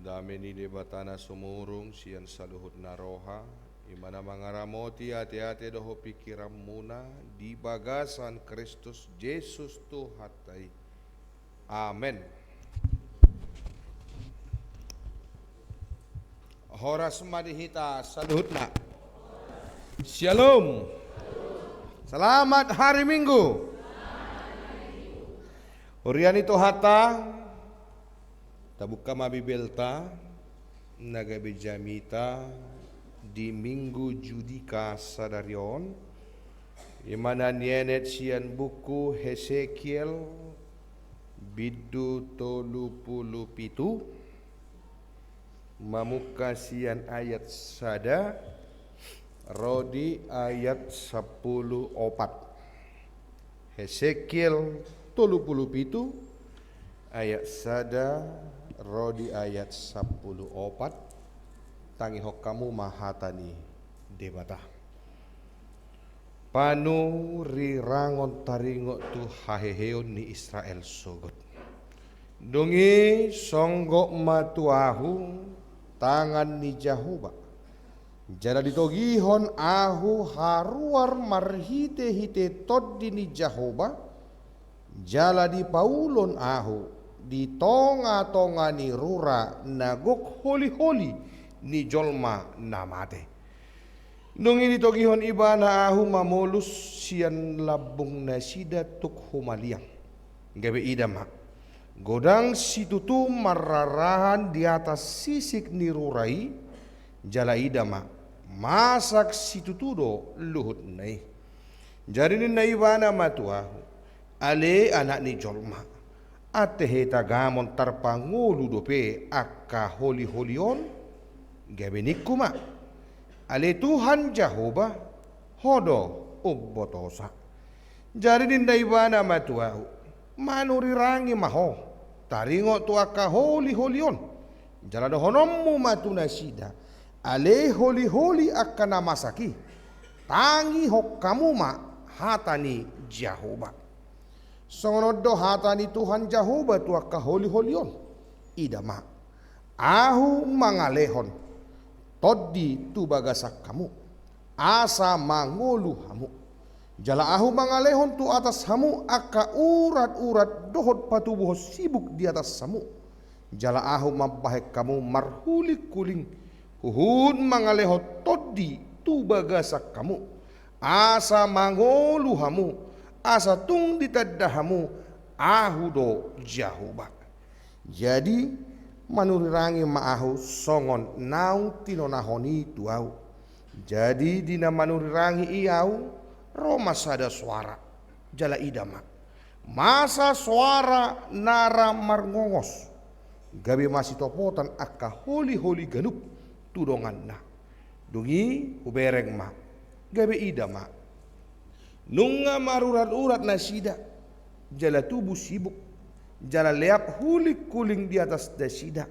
Dami ni debatana sumurung sian saluhut naroha imana mangaramoti hati-hati doho pikiran muna di bagasan Kristus Yesus Tuhatai. Amen. Horas madihita saluhutna. Shalom. Selamat hari Minggu. Huriani Tohata tabuka mabibelta nagabe jamita di minggu judika sadarion imana nienet sian buku Hesekiel bidu tolu pitu mamuka sian ayat sada rodi ayat 10 opat. Hesekiel tolu pitu ayat sada rodi ayat 10 opat. Tangi hokamu mahatani debata panu rirangon taringo tu haheheon ni Israel sogot dongi songgok matuahu tangan ni Jahoba jala ditogihon ahu haruar marhite-hite toddi ni Jahoba jala di paulon ahu di tonga-tonga ni rura nagok holi-holi ni jolma namate. Nung ini togihon ibana ahu mamolus sian labung nasida tuk humaliang. Gabe idama. Godang situtu mararahan di atas sisik ni rurai jala idama. Masak situtudo luhut nai. Jadi ni naibana matuahu. Ale anak ni jolma. Atehe tagamon tarpangulu dope akka holi-holion gabe nikuma ale Tuhan Jahoba hodo ubbotosa jari dinda ibana matuahu manurirangi maho taringo tu akka holi-holion jala do honommu matuna sida ale holi-holi akka namasaki tangi hokkamu ma hatani Jahoba songonodo hatani Tuhan Jahoba tu akka holi-holion idama ahu mangalehon toddi tu bagasak kamu asa mangolu hamu jala ahu mangalehon tu atas hamu akka urat-urat dohot patubuh sibuk di atas hamu jala ahu mabahek kamu marhulik kuling huhun mangalehon toddi tu bagasak kamu asa mangolu hamu asa tung ditadahamu ahudo Jahoba. Jadi manurirangi maahu songon naung tinonahoni tuau. Jadi dina manurirangi iau roma sada suara jala idama. Masa suara nara marngongos. Gabe masih topotan akka holi-holi ganup tudongan na. Dungi ubereng ma. Gabe idama. Nunga marurat-urat nasida jala tubuh sibuk jala leap hulik kuling di atas dasida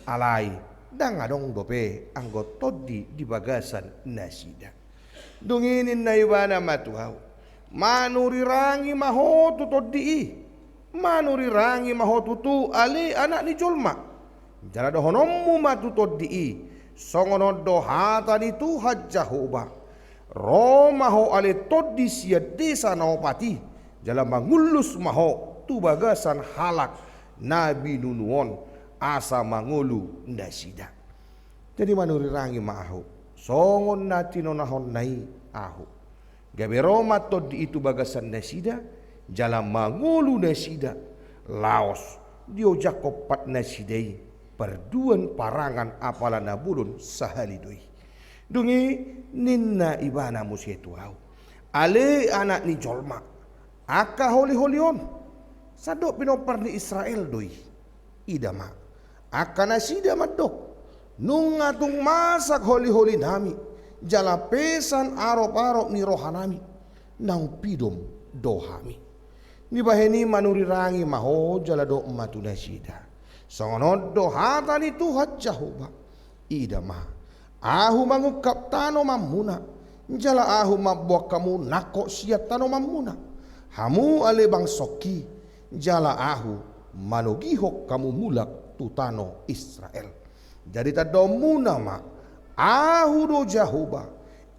alai dangadong dope anggot toddi di bagasan nasida dunginin na ibana matuhau manurirangi mahotu toddi manurirangi mahotu tu ali anak ni jolma jala dohonommu matu toddi songono dohata ni Tuhan Jahoba Roma ho ale toddi sia desa naopati jala mangulus maho tu bagasan halak nabi nunuon asa mangulu ndasida. Jadi manurirangi maahu songon natino nahon nai ahu. Gabe Roma toddi itu bagasan nasida jala mangulu nasida laos dio jakopat nasidai perduan parangan apala nabulun sahalidoi. Dungi ninna ibana musietu hau ale anak ni jolma akka holi-holion sadok pinopar ni Israel doi idama akka nasida madok nungatung masak holi-holi nami jala pesan arop-arop ni rohanami nang pidom dohami ni baheni manurirangi maho jala do matu nasida songonod dohata ni Tuhan Jahoba idama ahu mangukap tano mamuna jala ahu mabuak kamu nako siat tano mamuna hamu ale bang soki jala ahu manogihok kamu mulak tutano Israel. Jadi tadomuna ma ahudo Jahoba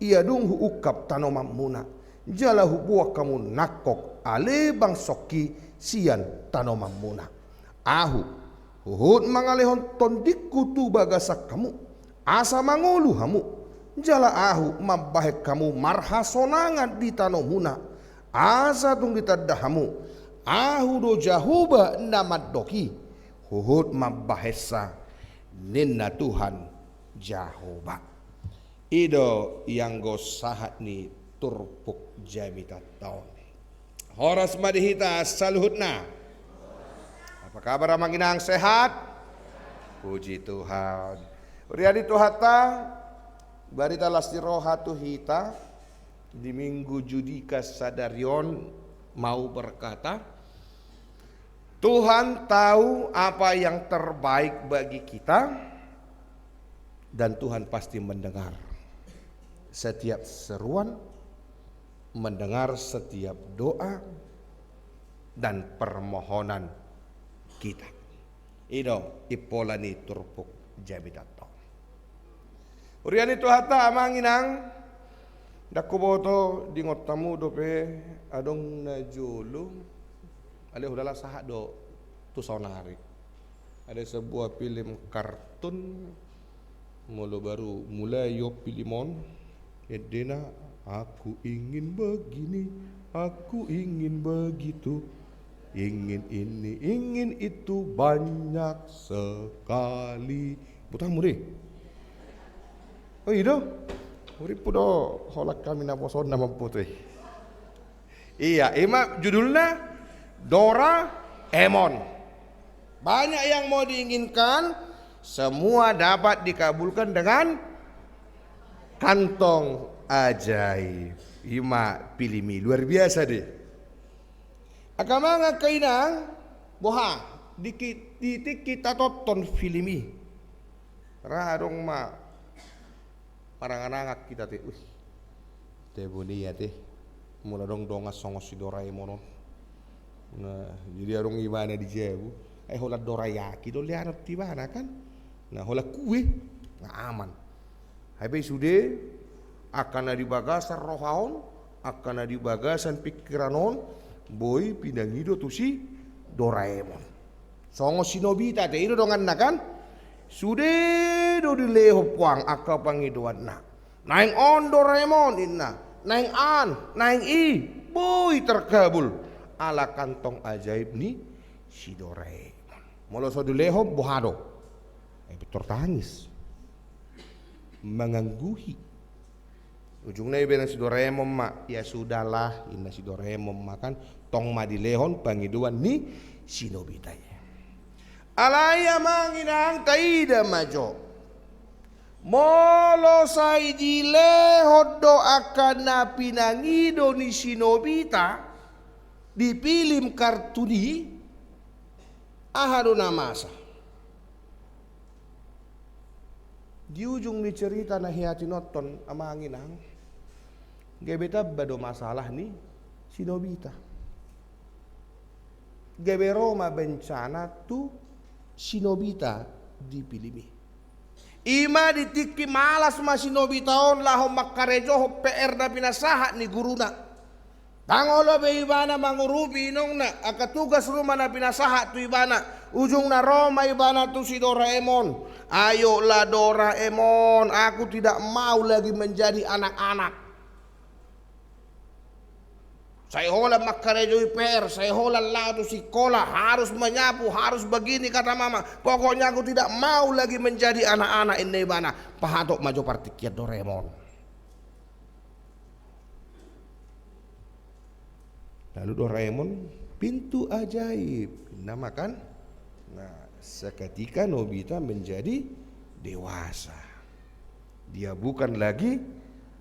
ia dunghu ukap tanomam muna jalahu buah kamu nakok ale bang soki sian tanomam muna ahu huhut mangalehon tondikku tu bagasak kamu asa mangulu hamu jala ahu mabahek kamu marhasonangan di tanomuna asa tung ditadahamu ahu do Jahoba namad doki huhut mabahesa ninna Tuhan Jahoba. Ido yang gosahat ni turpuk jamita taon. Horas madihita saluhutna. Apa kabar manginang sehat? Puji Tuhan. Uriadi tuhata barita lasti rohatu hita di minggu judika sadarion mau berkata, Tuhan tahu apa yang terbaik bagi kita dan Tuhan pasti mendengar setiap seruan, mendengar setiap doa dan permohonan kita. Ido ipolani turpuk jabitato. Uriani tuhata amanginang dakuboto dingot tamu dope adong na julu ale udahlah sahat do tu sonari. Ada sebuah film kartun mulu baru mulai yo pilimon edena aku ingin begini, aku ingin begitu, ingin ini, ingin itu banyak sekali. Putah muri. Oh iya, muri pudo holak kami na poson nama putih. Iya, ima judulnya Doraemon. Banyak yang mau diinginkan, semua dapat dikabulkan dengan kantong ajaib. Ima pilimi luar biasa deh. Akamanga kainang boha dikit kita tonton filmi. Radong ma paranganangak kita teh. Teh boni ya teh. Mula dong dongas songos si Doraemon. Nah, jadi arong ibana di jebu. Hola dorayaki do lianap tibana kan. Nah, hola kue nah aman. Hai sude akan di bagasan rohaon, akan di bagasan pikiranon, boy pinangido tu si Doraemon. Songo si Nobita te itu dongan kan? Sude do dileho puang akka pangidoan na. Naing on Doraemon inna, naing an, naing i, boy terkabul ala kantong ajaib ni si Doraemon. Molo so dileho bohado. Betul tangis. Mengangguhi. Ujungnya ibadah si Doraemon mak ya sudahlah inna si Doraemon makan tong madilehon pangiduan ni si Nobita ya. Alaya manginang taida majo. Molo sai dilehon do akan na pinangido ni si Nobita di film kartuni ahado namasa. Di ujung ni cerita na hiyati noton amanginang gebeta bado masalah ni si Nobita. Gebero ma bencana tu si Nobita dipilimi. Ima ditiki malas ma si Nobita on laho makarejo ho PR na pinasahat ni guruna. Tangolo be ibana mangurupi inong na akatugas rumah na pinasahat tu ibana. Ujung na Roma ibana tu si Doraemon. Ayolah Doraemon, aku tidak mau lagi menjadi anak-anak. Saya hola makarejo IPR, saya hola lado sekolah, harus menyapu, harus begini kata mama. Pokoknya aku tidak mau lagi menjadi anak-anak ini ibana. Pahatok maju partikiat Doraemon. Lalu Doraemon pintu ajaib dinamakan. Nah, seketika Nobita menjadi dewasa. Dia bukan lagi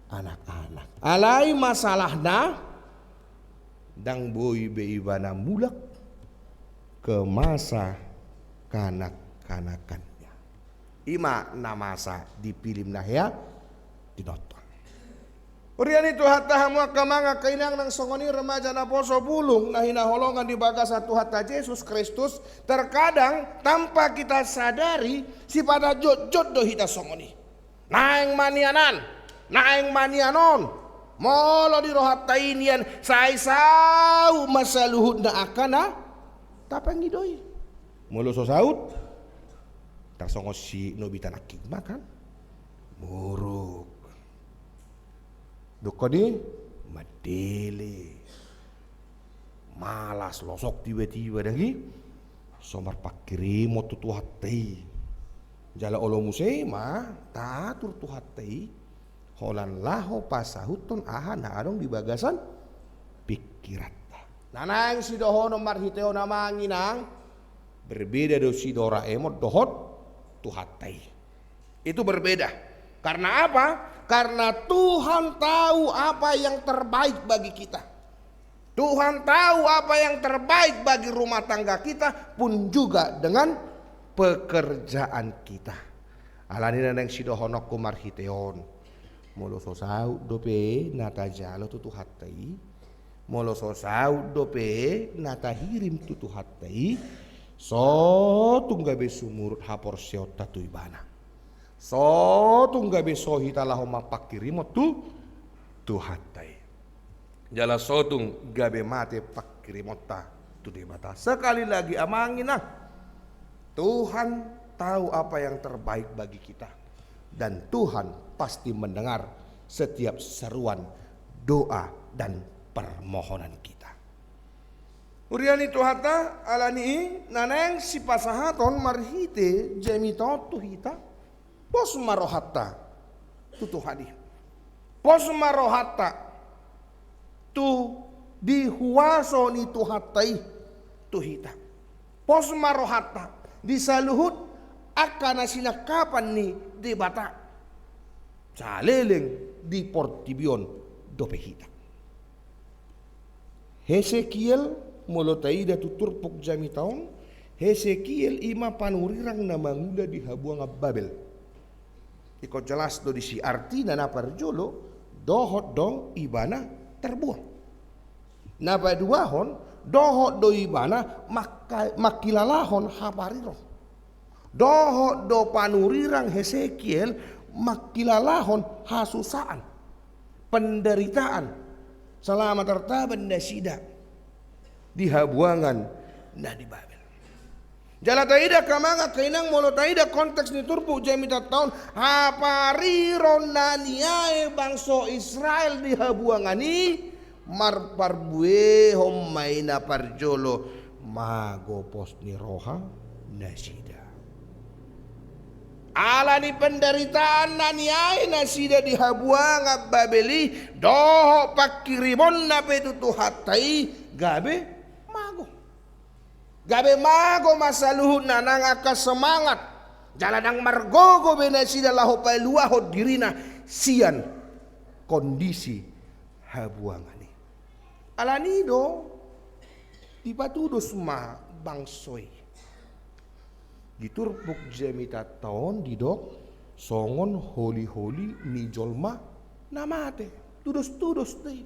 anak-anak. Alai masalahna dang boy beibana mulak ke masa kanak-kanakannya. Ima namasa di film nah ya ditonton. Urian itu hatta hamua kamanga kainang nang songoni remaja na poso bulung nah hinaholongan di baga satu hatta Yesus Kristus. Terkadang tanpa kita sadari si pada jod do hita songoni. Naeng manianon. Molo di rohatta inian sai sau masaluhud na akana tapang idoi. Molo so saud tarsongos si nobita nakik makan. Buruk. Dukoni madele. Malas losok tiba-tiba lagi. Somar pakiri mo tutuhatay. Jala olo musay ma tatur tuhatay. Holan laho pasahuton aha na arong di bagasan pikirat. Nanang si dohono marhiteo na manginang berbeda do si Doraemon dohot tuhatay. Itu berbeda. Karena apa? Karena Tuhan tahu apa yang terbaik bagi kita. Tuhan tahu apa yang terbaik bagi rumah tangga kita pun juga dengan pekerjaan kita. Alani nang sidohonok kumarhiteon. Molo sosau dope nata jalo tutuhatai. Molo sosau dope nata hirim tutuhatai. So tunggabe sumurut hapor seot tatu ibana. So tunggabe sohita laho mapakirimo tu hatai. Jala sotung gabe mate pakirimota tu debata. Sekali lagi amangin Tuhan tahu apa yang terbaik bagi kita. Dan Tuhan pasti mendengar setiap seruan doa dan permohonan kita. Uriani tuhata alani naneng si pasahaton marhite jemito tuhita. Pos marohata tutu hadi. Pos marohata tu dihuaso ni tuhatai tuhita. Pos marohata disaluhut akan sinakapan ni debata. Saleleng di portibion dopehita. Hesekiel molotaida tuturpuk jami taon. Hesekiel ima panurirang na mangula di habuang Babel. Iko jelas do disi arti na naparjolo dohot do ibana terbuang. Napa duahon dohot do ibana makilalahon hapariro. Dohot do panurirang Hesekiel makilalahon hasusaan. Penderitaan selama tertaban nasida di habuangan na di Babel. Jala taida kamanga kainang molo taida konteks ni turpu jamita taon hapariron naniae bangso Israel di habuangani marparbue hommaina parjolo magopos ni roha nasida. Ala ni penderitaan naniae nasida di habuanga Babeli doho pakirimon na petutuhatai gabe Gabe mago masaluhun na nangaka semangat. Jalanang margogo benasida laho paluaho dirina sian kondisi habuangani. Alanido dipatudos ma bangsoy. Diturpuk jemita taon didok songon holi-holi ni jolma namate. Tudos-tudos deh.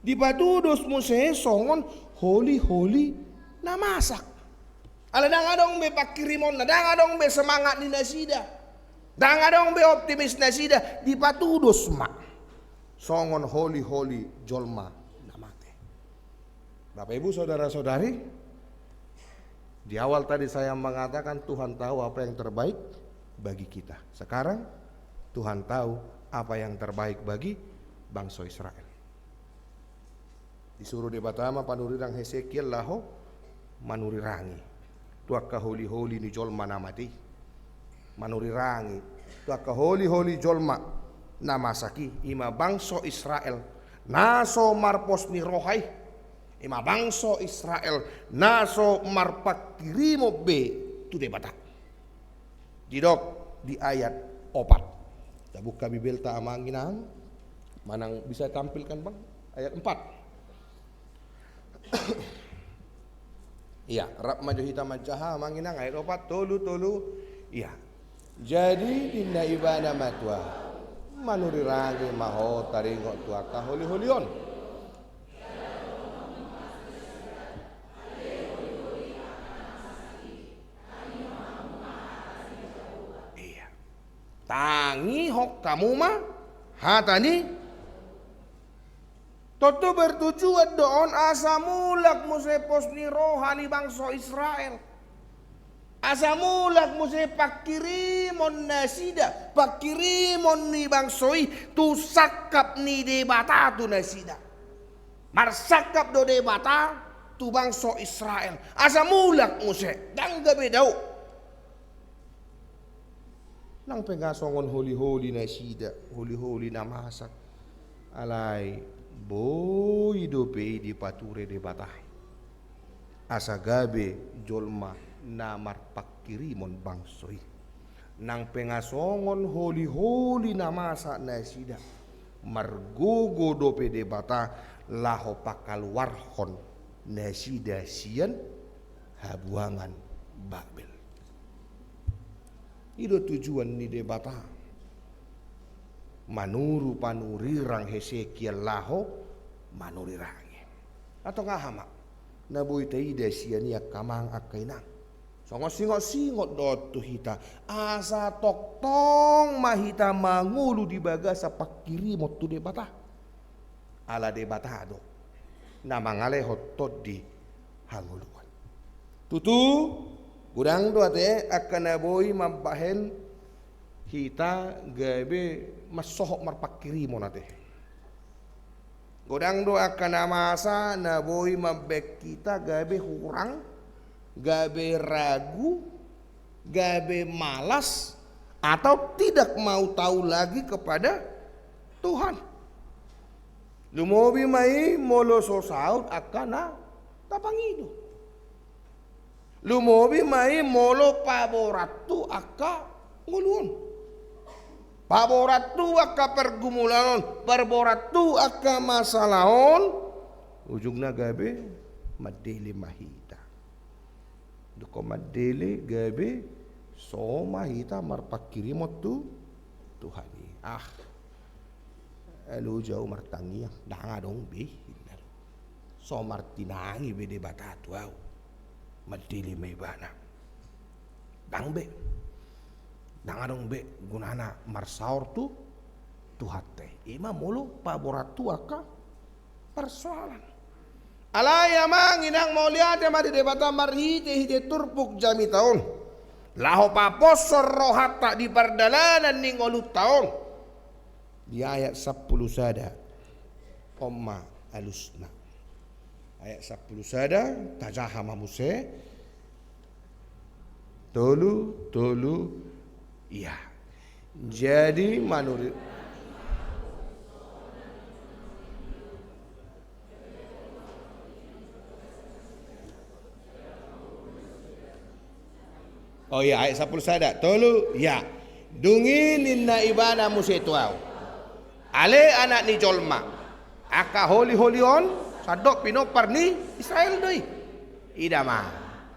Dipatudos mo se songon holi-holi na masak. Aladang adong be pakirimon na dang adong be semangat ni nasida. Dang adong be optimis nasida dipatudos ma. Songon holi-holi jolma namate. Bapak Ibu saudara-saudari, di awal tadi saya mengatakan Tuhan tahu apa yang terbaik bagi kita. Sekarang Tuhan tahu apa yang terbaik bagi bangsa Israel. Disuruh di Batama panurirang Hesekiel laho manurirangi tuaka holi-holi ni jolma namati manurirangi tuaka holi-holi jolma namasaki ima bangso Israel naso marpos ni rohai ima bangso Israel naso marpakirimo be tu debata didok di ayat 4. Kita buka Bibel ta amanginang manang bisa tampilkan bang ayat 4. Iya, rap maju hitam majaha manginang ayat 4 tolu. Iya. Jadi dinda ibana matwa manuri rangi maho taringo tuaka holi-holion. Iya. Tangi hok kamu mah hatani Toto bertujuan doon asa mulak musepos ni rohani bangsa Israel. Asa mulak muse pakirimon nasida, pakirimon ni bangsoi tu sakap ni debata tu nasida. Marsakap do debata tu bangsa Israel. Asa mulak muse dang gabe daw. Nang pengasongon holi-holi nasida, holi-holi namasak. Alai boy dope di pature debata. Asa gabe jolma namar pakirimon bangsoi nang pengasongon holi-holi namasa nasida margogo dope debata laho pakaluarhon nasida sian habuangan Babel. Itu tujuan ni debata manuru panurirang Hesekiel laho manurirangi atau ngahama naboy taida sian ya kamang akainang singot-singot dotu hita asa toktong mahita mangulu di bagasa pakiri motu debata ala debata do namangale hotot di hanguluan tutu gudang do ate akan naboy mabahel hita gabe masohok marpakiri monate gudang do akan namasa naboy mabek kita gabe hurang gabe ragu, gabe malas, atau tidak mau tahu lagi kepada Tuhan. Lumobi mai molo sosaud akana tapangido. Lumobi mai molo paboratu aka ngulun. Paboratu aka pergumulan, perboratu aka masalahon, ujungnya gabe madeli mahita. Duko madele gabe soma hita marpakiri motu Tuhani. Elu jauh martangi danga dong be. So martinangi be debata tuau. Madele mebana. Dang be. Danga dong be gunana marsaur tu tuhate. Ima mulu paboratu aka persoalan. Alaya manginang mau lihat mari debata marhite hite turpuk jami tahun. Laho paposor rohata di perdalanan ningolut tahun. Di ayat 10 sada. Omma alusna. Ayat 10 sada tajahama muse. Tolu iya. Jadi manuri oh ya ayat 10 sada tolu ya dungi ninna ibana musetuau ale anak ni jolma aka holi-holion sadok pinopar ni Israel doi idama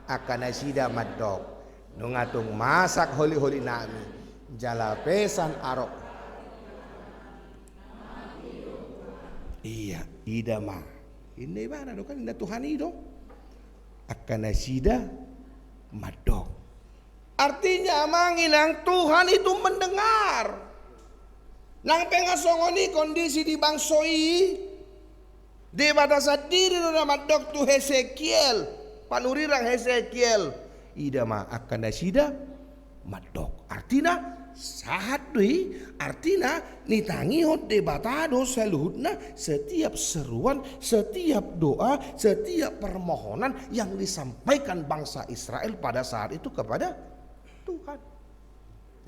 aka nasida madok nungatung masak holi-holi nami jalapesan arok iya idama ini ibana do kan inda Tuhan ido aka nasida madok. Artinya manginang Tuhan itu mendengar. Nang pengasongoni kondisi di bangsoi. Di batasa diri nama doktu Hesekiel. Panurirang Hesekiel. Ida ma akan nasida madok. Artinya sahat dui. Artinya nitangi hot debatado seluhutna setiap seruan, setiap doa, setiap permohonan yang disampaikan bangsa Israel pada saat itu kepada Tuhan.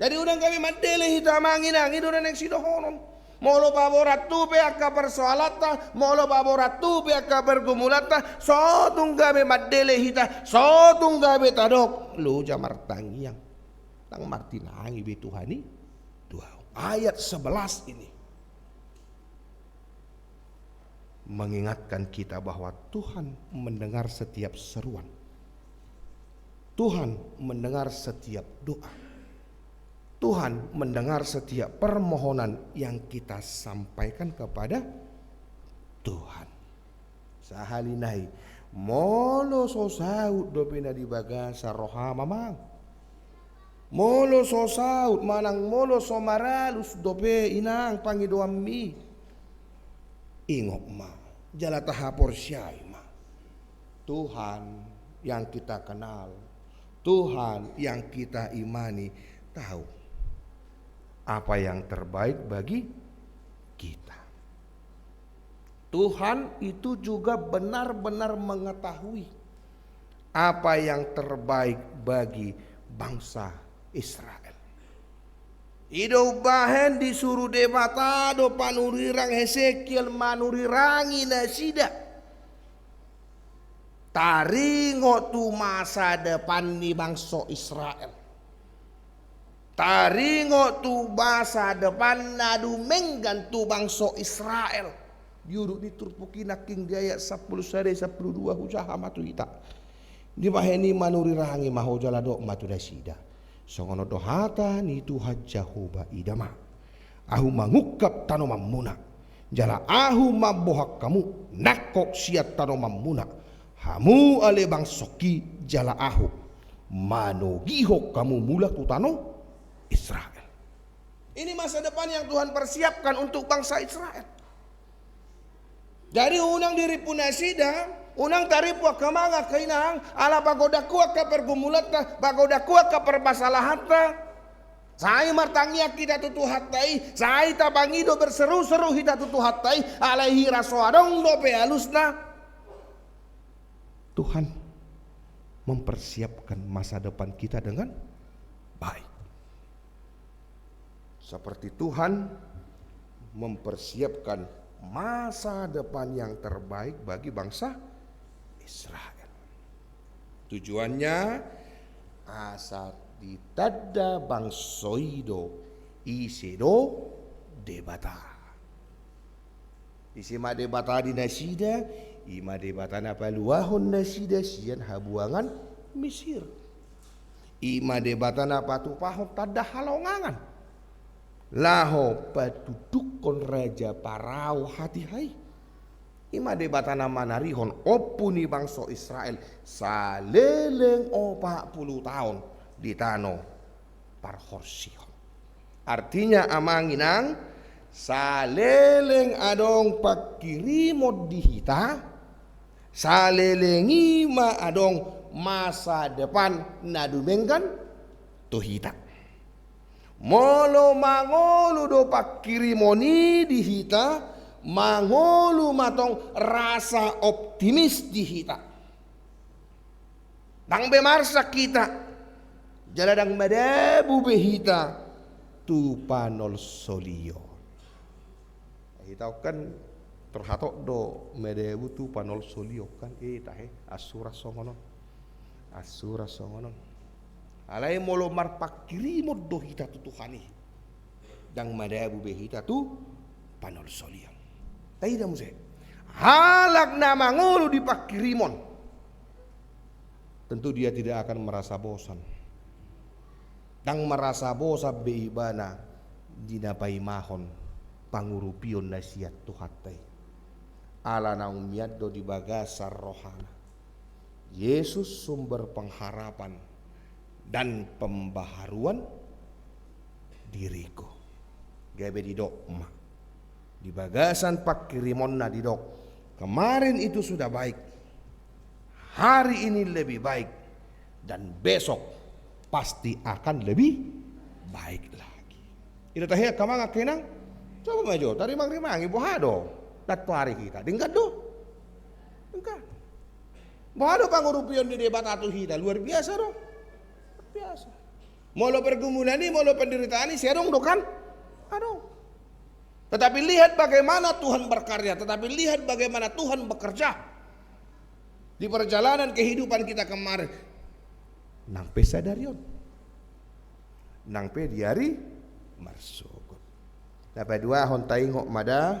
Jadi udang kami madele hita manginang itu dan yang sidohonon. Molo paboratu pe akka persoalata, molo paboratu pe akka bergumulata, so tunggabe madele hita, so tunggabe tadok. Lu jamar tangiang, tang martinangi be Tuhani. Ayat 11 ini mengingatkan kita bahwa Tuhan mendengar setiap seruan. Tuhan mendengar setiap doa. Tuhan mendengar setiap permohonan yang kita sampaikan kepada Tuhan. Sahalinai molo so saut dopena di bagasa roha mamang. Molo so saut manang molo so maralus dope inang pangidoammi. Ingok ma jala tahapor syai ma. Tuhan yang kita kenal, Tuhan yang kita imani tahu apa yang terbaik bagi kita. Tuhan itu juga benar-benar mengetahui apa yang terbaik bagi bangsa Israel. Ido bahen disuruh debata do panurirang Hesekiel manurirangi nasida. Taringo tu masa depan di bangsa Israel. Taringo tu masa depan nadu menggan tu bangsa Israel. Yuruk diturpuki naking dia ayat 10 sare 12 hujaha matu ita. Di baheni manurirangi mahojala do matu dasida. Songono dohata ni tu hajjahuba idama. Ahu mangukap tanoman muna. Jala ahu mabohak kamu nakok siat tanoman muna. Hamu ale bang soki jala ahu manogihok kamu mula tutano Israel. Ini masa depan yang Tuhan persiapkan untuk bangsa Israel. Dari unang diri punasida, unang taripu kamanga kainang, ala bagoda kuak ka pergumulat ka, bagoda kuak ka permasalahan ka. Sai martangia kita tutu hatai, sai tabangido berseru-seru kita tutu hatai, alaihi rasoadong dope alusna. Tuhan mempersiapkan masa depan kita dengan baik. Seperti Tuhan mempersiapkan masa depan yang terbaik bagi bangsa Israel. Tujuannya asal ditada bangsoido isedo debata. Isima debata di nasida, ima debata na paluahon nasida sian habuangan Mesir. Ima debata na patupahok tada halongangan. Laho patudukon raja parau hati hai. Ima debatana manarihon opuni bangsa Israel saleleng 40 tahun di tano parhorsihon. Artinya amanginang saleleng adong pakirimod dihita, salelengi ma adong masa depan nadumenggan tuhita. Molo mangolu do pakirimoni dihita, mangolu matong rasa optimis dihita. Dang bemarsa kita, jaladang madabu behita tu panol solio. Hitau kan terhatok do madabu tu panol solio kan tahe asura songonon. Asura songonon. Alai molo marpakiri moddo hita tu Tuhani. Dang madabu behita tu panol solian. Taida muse. Halak nama ngulu di pakirimon. Tentu dia tidak akan merasa bosan. Dang merasa bosan beibana dinapai mahon pangurupion nasihat Tuhatai. Ala naumiaddo di bagasar rohana. Yesus sumber pengharapan dan pembaharuan diriku. Gabe di dok ma. Di bagasan pakirimon na di dok. Kemarin itu sudah baik. Hari ini lebih baik. Dan besok pasti akan lebih baik lagi. Ito tahiya kamanga kenang. Coba majo. Tarimang-rimang ibu hado. Datwari kita. Dingkat do. Dingkat. Bahado pangurupion di debat atu hida. Luar biasa do. Biasa. Molo pergumulan ini, molo penderitaan ini, serong do kan? Aduh. Tetapi lihat bagaimana Tuhan berkarya, tetapi lihat bagaimana Tuhan bekerja di perjalanan kehidupan kita kemarin. Nang pesa darion, nang pe diari marsogot. Dapat dua hontai ngok mada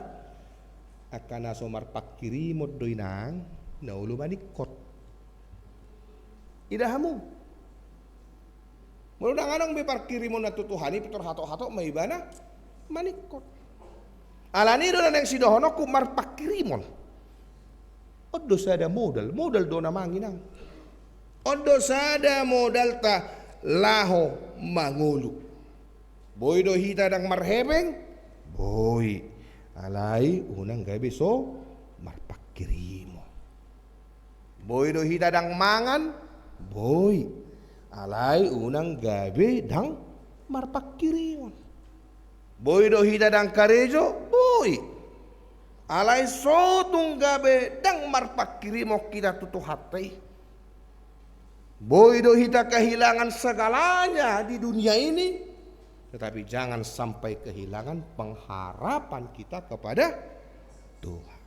akan asomar pakiri modoi nang naulu manikot. Idahamu. Muludang anong be parkirimon na tutuhani pitor hato-hato may ibana manikot. Alani do na nang sidohono kumar pakirimon. Odo sada modal do na manginang. Odo sada modal ta laho mangulu. Boy do hita dang marhebeng, boy. Alay unang gabi so marpakirimo. Boy do hita dang mangan, boy. Alay unang gabi dang marpakirimo. Boy do hita dang karejo, boy. Alay sotong gabi dang marpakirimo kita tutuhatay. Boy do hita kehilangan segalanya di dunia ini, tetapi jangan sampai kehilangan pengharapan kita kepada Tuhan.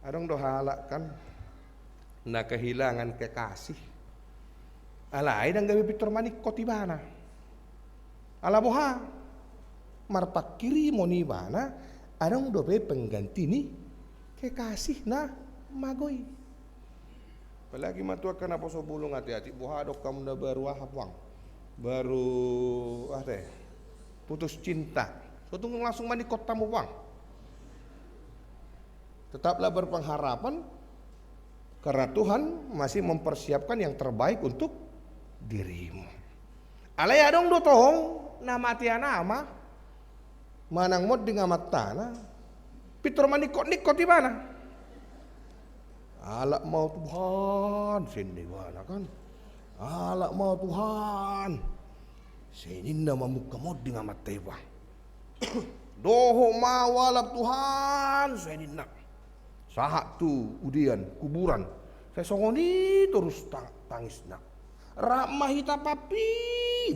Adong dohala kan na kehilangan kekasih. Alay dang gabi pitor manik kotibana. Ala boha marpakiri mo ni bana adong dobe pengganti ni kekasih na magoy. Palagi matua kana poso bulong hati-hati boha dok kamu na baru ahapwang. Baru putus cinta. So tunggu langsung manikot tamu bang. Tetaplah berpengharapan karena Tuhan masih mempersiapkan yang terbaik untuk dirimu. Alay adong do tohong nama tia nama manang mod di ngamat tanah pitor manikot di mana? Alak mau Tuhan sini mana kan? Alak mau Tuhan sini nama muka mod di ngamat teba. Doho mawalap Tuhan sini nak sahak tu udian kuburan saya songoni terus tangis nak. Ramah hita papi,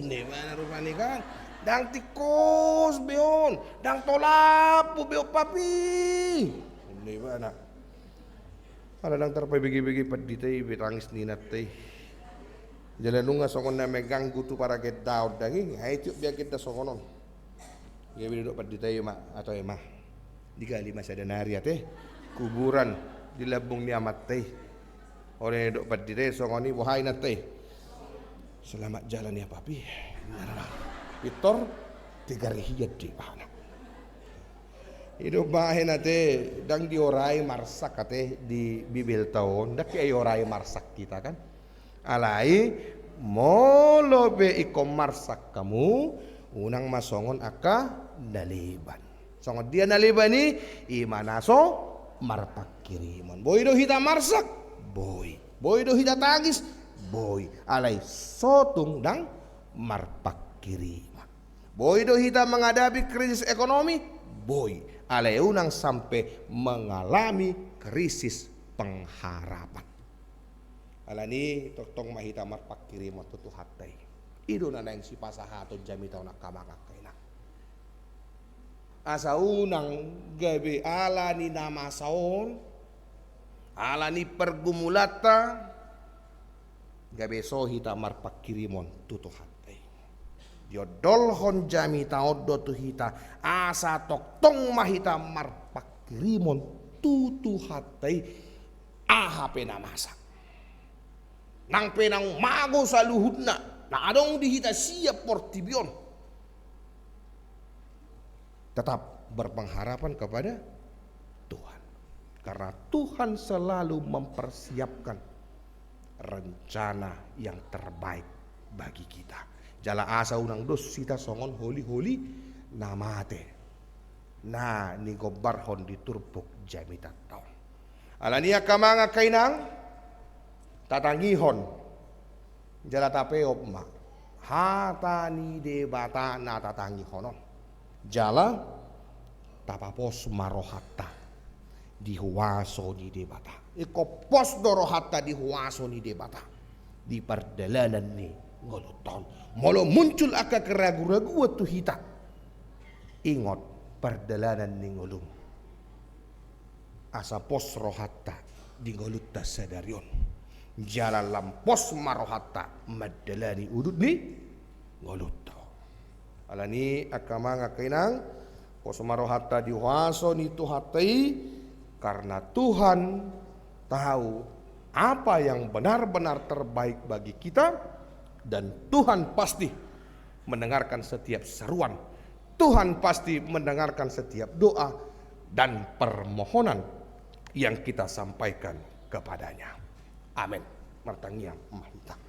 ne mana rupanya kan? Dang tikus beon, dang tolapu beo papi. Ne mana? Ada dang terpai begi-begi peditei betangis ninat teh. Jalan nunga songon na megang gutu para get daud dangi, hai tiup biar kita songonon. Dia duduk peditei mak atau emah. Digali masa denari teh kuburan di labung ni amat teh. Orang duduk peditei songoni wahai nat teh. Selamat jalan ya papi. Pitor 3 di mana? Hidup bahe nate dang diorai marsak kate di bibil tahun dak orai marsak kita kan. Alai molo be ikom marsak kamu unang masongon aka naliban. Songon dia nalibani imanaso marpakirimon. Boy do hita marsak, boy. Boy do hita tangis, boy. Alai sotung dang marpakiriman. Boy do hita menghadapi krisis ekonomi, boy. Alai unang sampai mengalami krisis pengharapan. Alani totong mahita marpakiriman tutu hatai. Ido na yang si pasahato jami tau nak kamakakaina. Asa unang gabi alani nama saon, alani pergumulata, gabi sohita marpakirimon tutu hatai. Diodolhon jami taodo tu hita asa tong mahita marpakirimon tutu hatai ahape namasa. Nang penang mago sa luhudna na adong dihita siap portibion. Tetap berpengharapan kepada Tuhan. Karena Tuhan selalu mempersiapkan rencana yang terbaik bagi kita. Jala asa unang dos sita songon holi-holi namate. Na ni gobarhon diturbuk jamita taon. Alania kamanga kainang tatangihon jala tapeop ma hata ni debata na tatangihonon jala tapapos marohata dihuwaso ni debata iko pos dorohata dihuwaso ni debata di perdalanan ni ngoluton molo muncul aka keragu-ragu tu hita ingot perdalanan ni ngolung asa pos rohata di ngolutta sadarion jalan lampos marohata madalani udut ni ngolutta alani akamanga kainang pos marohata dihuwaso ni tuhatai karena Tuhan tahu apa yang benar-benar terbaik bagi kita Dan Tuhan pasti mendengarkan setiap seruan. Tuhan pasti mendengarkan setiap doa dan permohonan yang kita sampaikan kepadanya. Amin. Martangia mantap.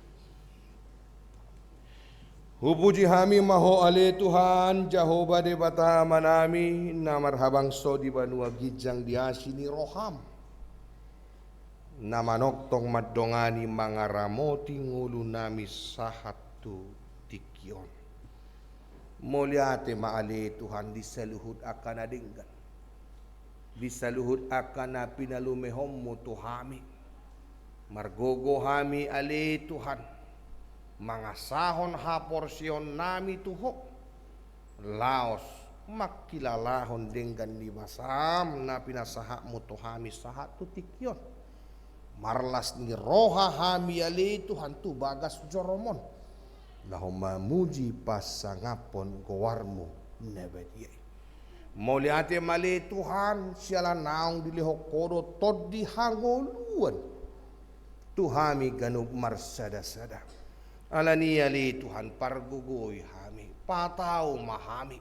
Hupuji hami maho ale Tuhan Jehovah de bata manami namar habang so di banua gijang diasini roham. Namanok tong madongani mangaramoti ngulu nami sahatu tikyon. Mulyate maale Tuhan disaluhud akan adinggan. Disaluhud akan pinalumehom mo tuhami. Margogo hami ale Tuhan. Mangasahon ha porsyon nami tuho. Laos makilalahon denggan di masam na pinasahak mo tuhami sahatu tikyon. Marlas ni roha hami ale Tuhan tu bagas joromon. Laho mamuji pasangapon gowarmo nebediyay. Moliate male Tuhan siala naong dilihok kodo tod di hangoluan. Tuhami ganug marsada-sada. Alani ale Tuhan pargugoy hami. Patao mahami.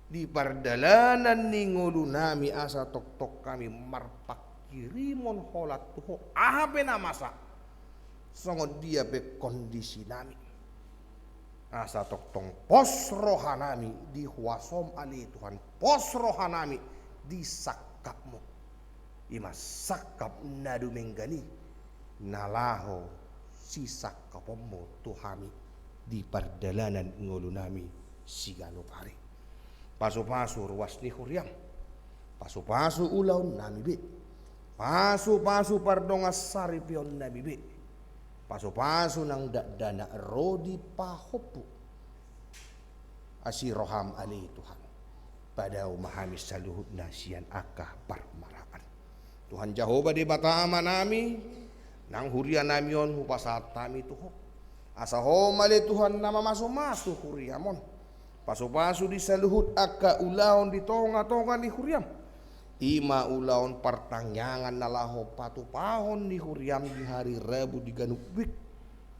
Di pardalanan ni ngulu nami asa tok-tok kami marpak kirimon holat tuho ahape na masa songod dia be kondisi nami asa toktong pos rohanami di huasom ali Tuhan pos rohanami di sakapmu ima sakap nadu menggani nalaho si sakapmu Tuhami di pardalanan ngulu nami sigalo pare pasu-pasu ruas ni huriam pasu-pasu ulaw nami be pasu-pasu pardongas saripion na bibi. Pasu-pasu ng dana rodi pahopo. Asiroham ali Tuhan. Padaw mahamis sa luhod na siyan aka parmaraan. Tuhan Jehovah di batama nami. Nang hurian nami yon hupasat tami tuho. Asaho mali Tuhan na mamaso-maso huriamon. Pasu-pasu di sa luhod aka ulaon di tonga-tonga ni huriam. Ima ulaon partangyangan nalaho patupahon ni huriam di hari Rabu di ganubik.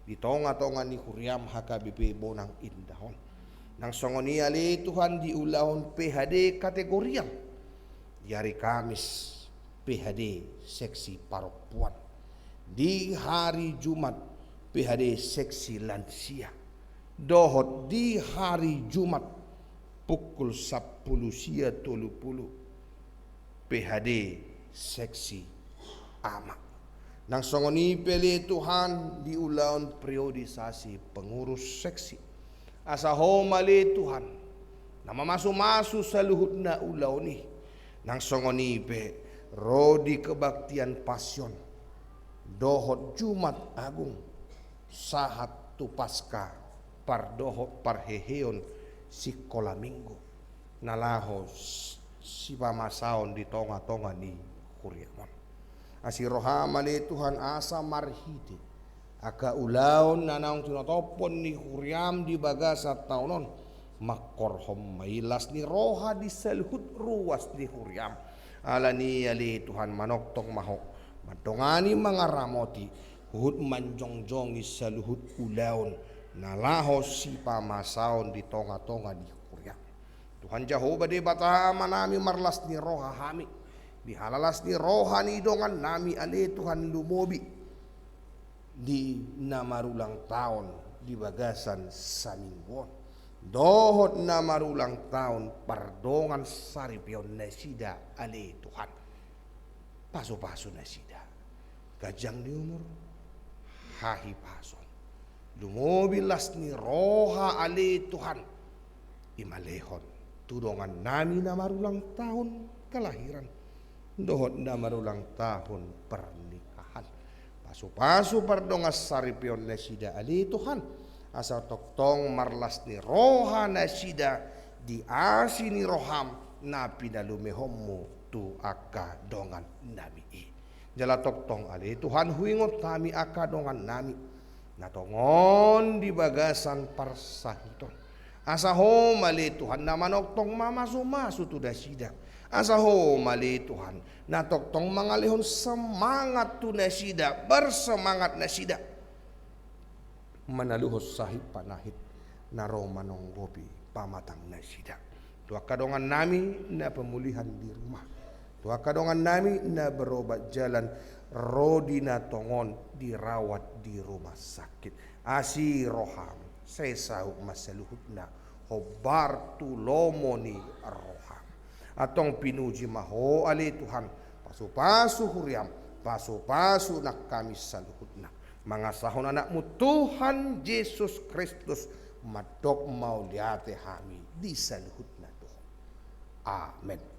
Di tonga-tonga ni huriam hakabipe bonang indahon. Nang songoni ali Tuhan di ulaon PHD kategoriam. Di hari Kamis PHD seksi perempuan. Di hari Jumat PHD seksi lansia. Dohot di hari Jumat pukul 10 sia 30. PHD seksi ama. Nang songoni peli Tuhan di ulaon priorisasi pengurus seksi. Asaho mali Tuhan. Nama masu-masu sa luhut na ulaw ni. Nang songoni pe rodi kebaktian pasyon. Dohot Jumat Agung. Sahat tu paska pardohot parheheon sikola minggu. Nalahos si pamasaon di tonga-tonga ni huriamon. Asiroha mali Tuhan asa marhiti. Aka ulaon nanang tinotopon ni huriam di bagasa taunon. Makorhom mailas ni roha di selhut ruas ni huriam. Alani ali Tuhan manoktong mahok. Madongani mga ramoti. Huhut manjongjong sa luhut ulaon. Nalahos si pamasaon di tonga-tonga ni huriam. Tuhan Jehovah di batama nami marlas ni roha hami. Dihalalas ni roha ni dongan nami ale Tuhan lumobi. Di namarulang taon di bagasan sa mingguon. Dohot namarulang taon pardongan saripion na sida ale Tuhan. Paso-paso na sida. Kajang di umur hahi pason. Lumobilas ni roha ale Tuhan. Imalehon. Tudongan nami na marulang tahun kelahiran. Dohot na marulang tahun pernikahan. Pasu-pasu pardongas saripion na sida ali Tuhan. Asa toktong marlas ni roha na sida di asi ni roham na pinalumehom mo tu aka dongan nami i. Jala toktong ali Tuhan huingot kami aka dongan nami. Natongon di bagasan parsahiton. Asaho mali Tuhan na manoktong mamasu-masu tu dasida. Asaho mali Tuhan na toktong mangalihon semangat tu nasida. Bersemangat nasida. manaluhos sahip panahit naromanong gopi pamatang na sida. Tua kadongan nami na pemulihan di rumah. Tua kadongan nami na berobat jalan, rodi na tongon dirawat di rumah sakit. Asi roham sesau masaluhut na hobar tulomoni roham. Atong pinuji maho ali Tuhan pasu-pasu huriam, pasu-pasu nak kami saluhut na. Mangasahon anakmu Tuhan Yesus Kristus madok mau liate hami di saluhut na Tuhan. Amen.